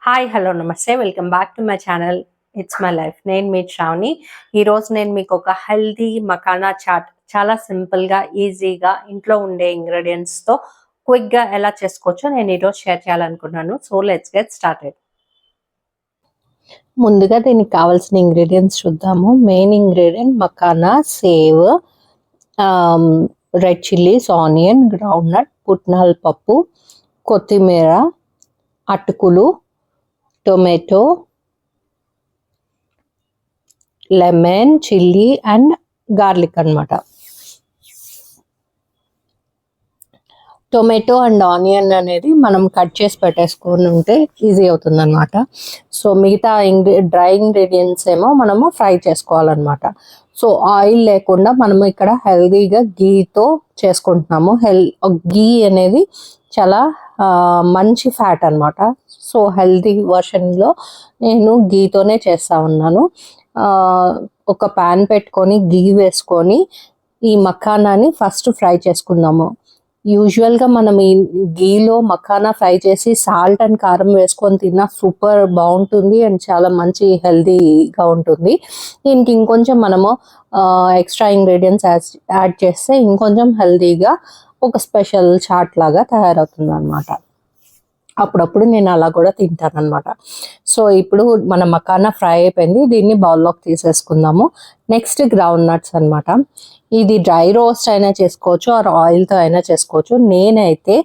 Hi hello నమస్తే welcome back to my channel it's my life. నేను మీ శ్రావణి. ఈరోజు నేను మీకు ఒక హెల్దీ మకానా చాట్ చాలా సింపుల్గా ఈజీగా ఇంట్లో ఉండే ఇంగ్రీడియంట్స్తో క్విక్గా ఎలా చేసుకోవచ్చో నేను ఈరోజు షేర్ చేయాలనుకున్నాను. So let's get started. ముందుగా దీనికి కావాల్సిన ఇంగ్రీడియంట్స్ చూద్దాము. Main ingredient makhana, save, red chillies, onion, groundnut, పుట్నాల పప్పు, కొత్తిమీర, అటుకులు, tomato, lemon, chilli and garlic అనమాట. టొమాటో అండ్ ఆనియన్ అనేది మనం కట్ చేసి పెట్టేసుకొని ఉంటే ఈజీ అవుతుంది అనమాట. సో మిగతా డ్రై ఇంగ్రీడియంట్స్ ఏమో మనము ఫ్రై చేసుకోవాలన్నమాట. సో ఆయిల్ లేకుండా మనము ఇక్కడ హెల్దీగా గీతో చేసుకుంటున్నాము. గీ అనేది చాలా మంచి ఫ్యాట్ అనమాట. సో హెల్దీ వర్షన్లో నేను గీతోనే చేస్తా ఉన్నాను. ఒక ప్యాన్ పెట్టుకొని గీ వేసుకొని ఈ మఖానాని ఫస్ట్ ఫ్రై చేసుకుందాము. యూజువల్గా మనం ఈ గీలో మఖానా ఫ్రై చేసి సాల్ట్ అండ్ కారం వేసుకొని తిన్నా సూపర్ బాగుంటుంది అండ్ చాలా మంచి హెల్దీగా ఉంటుంది. దీనికి ఇంకొంచెం మనము ఎక్స్ట్రా ఇంగ్రీడియంట్స్ యాడ్ చేస్తే ఇంకొంచెం హెల్దీగా ఒక స్పెషల్ చాట్ లాగా తయారవుతుంది అనమాట. అప్పుడప్పుడు నేను అలా కూడా తింటాను అనమాట. సో ఇప్పుడు మన మకానా ఫ్రై అయిపోయింది. దీన్ని బౌల్లోకి తీసేసుకుందాము. నెక్స్ట్ గ్రౌండ్ నట్స్ అనమాట. ఇది డ్రై రోస్ట్ అయినా చేసుకోవచ్చు ఆర్ ఆయిల్తో అయినా చేసుకోవచ్చు. నేనైతే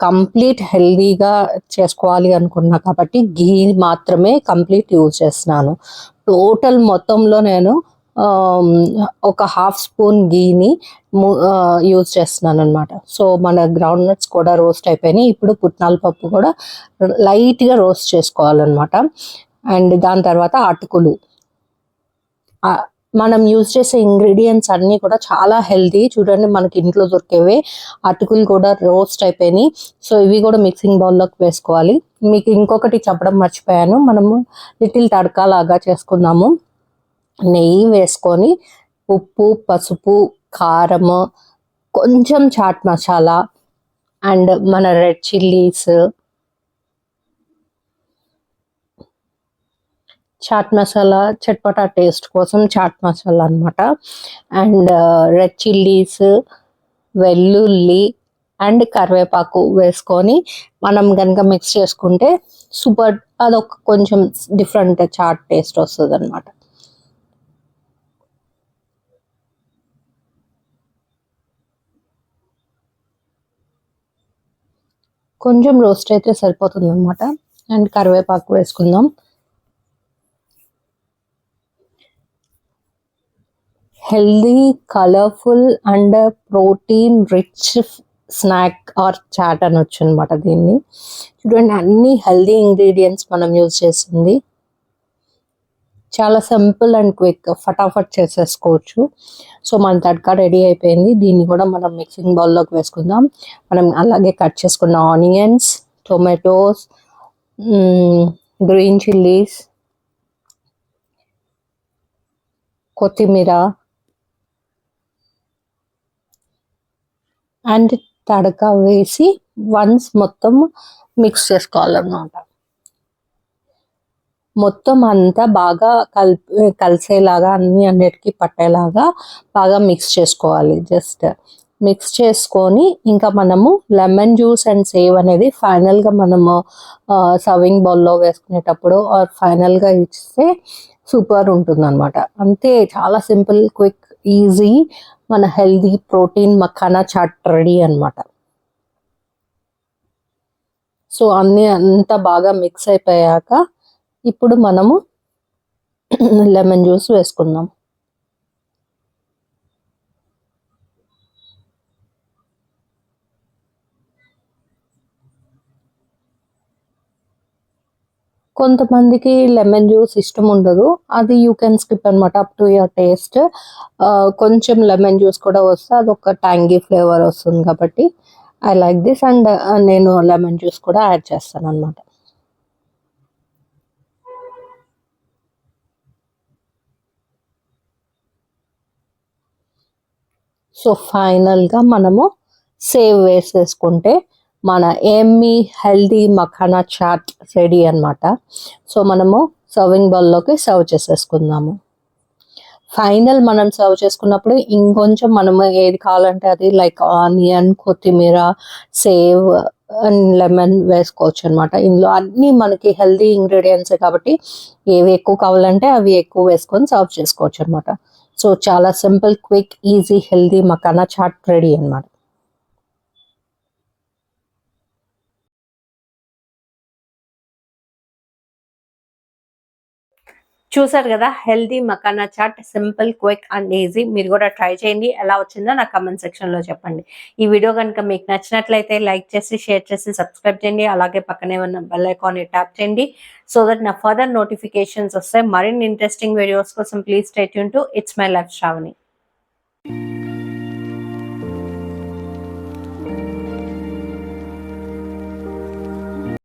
కంప్లీట్ హెల్దీగా చేసుకోవాలి అనుకున్నా కాబట్టి గీ మాత్రమే కంప్లీట్ యూజ్ చేస్తున్నాను. టోటల్ మొత్తంలో నేను ఒక హాఫ్ స్పూన్ గీని యూజ్ చేస్తున్నాను అనమాట. సో మన గ్రౌండ్ నట్స్ కూడా రోస్ట్ అయిపోయినాయి. ఇప్పుడు పుట్నాల పప్పు కూడా లైట్గా రోస్ట్ చేసుకోవాలన్నమాట. అండ్ దాని తర్వాత అటుకులు. మనం యూజ్ చేసే ఇంగ్రీడియంట్స్ అన్నీ కూడా చాలా హెల్దీ. చూడండి మనకి ఇంట్లో దొరికేవే. అటుకులు కూడా రోస్ట్ అయిపోయినాయి. సో ఇవి కూడా మిక్సింగ్ బౌల్లోకి వేసుకోవాలి. మీకు ఇంకొకటి చెప్పడం మర్చిపోయాను. మనము లిటిల్ తడకా లాగా చేసుకుందాము. నెయ్యి వేసుకొని ఉప్పు, పసుపు, కారము, కొంచెం చాట్ మసాలా అండ్ మన రెడ్ చిల్లీస్, చాట్ మసాలా చట్పటా టేస్ట్ కోసం చాట్ మసాలా అనమాట. అండ్ రెడ్ చిల్లీస్, వెల్లుల్లి అండ్ కరివేపాకు వేసుకొని మనం కనుక మిక్స్ చేసుకుంటే సూపర్, అదొక కొంచెం డిఫరెంట్ చాట్ టేస్ట్ వస్తుంది అనమాట. కొంచెం రోస్ట్ అయితే సరిపోతుంది అనమాట. అండ్ కరివేపాకు వేసుకుందాం. Healthy, colourful and protein rich snack or chaat అనొచ్చు అనమాట దీన్ని. చూడండి అన్ని హెల్దీ ఇంగ్రీడియంట్స్ మనం యూజ్ చేసింది. చాలా సింపుల్ అండ్ క్విక్, ఫటాఫట్ చేసేసుకోవచ్చు. సో మన తడకా రెడీ అయిపోయింది. దీన్ని కూడా మనం మిక్సింగ్ బౌల్లోకి వేసుకుందాం. మనం అలాగే కట్ చేసుకున్న ఆనియన్స్, టొమాటోస్, గ్రీన్ చిల్లీస్, కొత్తిమీర అండ్ తడకా వేసి వన్స్ మొత్తం మిక్స్ చేసుకోవాలన్నమాట. మొత్తం అంతా బాగా కలిసేలాగా అన్నిటికీ పట్టేలాగా బాగా మిక్స్ చేసుకోవాలి. జస్ట్ మిక్స్ చేసుకొని ఇంకా మనము లెమన్ జ్యూస్ అండ్ సేవ్ అనేది ఫైనల్గా మనము సర్వింగ్ బౌల్లో వేసుకునేటప్పుడు ఆర్ ఫైనల్గా ఇస్తే సూపర్ ఉంటుంది అనమాట. అంతే, చాలా సింపుల్, క్విక్, ఈజీ మన healthy protein makhana chaat ready అనమాట. సో అంతా బాగా మిక్స్ అయిపోయాక ఇప్పుడు మనము లెమన్ జ్యూస్ వేసుకుందాం. కొంతమందికి లెమన్ జ్యూస్ ఇష్టం ఉండదు. అది యూ కెన్ స్కిప్ అనమాట, అప్ టు యువర్ టేస్ట్. కొంచెం లెమన్ జ్యూస్ కూడా వస్తే అదొక ట్యాంగీ ఫ్లేవర్ వస్తుంది కాబట్టి ఐ లైక్ దిస్. అండ్ నేను లెమన్ జ్యూస్ కూడా యాడ్ చేస్తాను అనమాట. సో ఫైనల్గా మనము సేవ్ వేసేసుకుంటే మన ఎమ్మీ హెల్దీ మఖానా చాట్ రెడీ అన్నమాట. సో మనము సర్వింగ్ బౌల్లోకి సర్వ్ చేసేసుకుందాము. ఫైనల్ మనం సర్వ్ చేసుకున్నప్పుడు ఇంకొంచెం మనము ఏది కావాలంటే అది లైక్ ఆనియన్, కొత్తిమీర, సేవ్ అండ్ లెమన్ వేసుకోవచ్చు అనమాట. ఇందులో అన్నీ మనకి హెల్దీ ఇంగ్రీడియంట్సే కాబట్టి ఏవి ఎక్కువ కావాలంటే అవి ఎక్కువ వేసుకొని సర్వ్ చేసుకోవచ్చు అనమాట. సో చాలా simple, quick, easy, healthy makhana chaat ready అనమాట. చూసారు కదా, healthy makhana chaat simple, quick and easy. మీరు కూడా ట్రై చేయండి. ఎలా వచ్చిందో నాకు కమెంట్ సెక్షన్లో చెప్పండి. ఈ వీడియో కనుక మీకు నచ్చినట్లయితే లైక్ చేసి, షేర్ చేసి, సబ్స్క్రైబ్ చేయండి. అలాగే పక్కనే ఉన్న బెల్ ఐకాన్ని ట్యాప్ చేయండి. సో దట్ నా ఫర్దర్ నోటిఫికేషన్స్ వస్తాయి. మరిన్ని ఇంట్రెస్టింగ్ వీడియోస్ కోసం please stay tune to it's my life Shravani.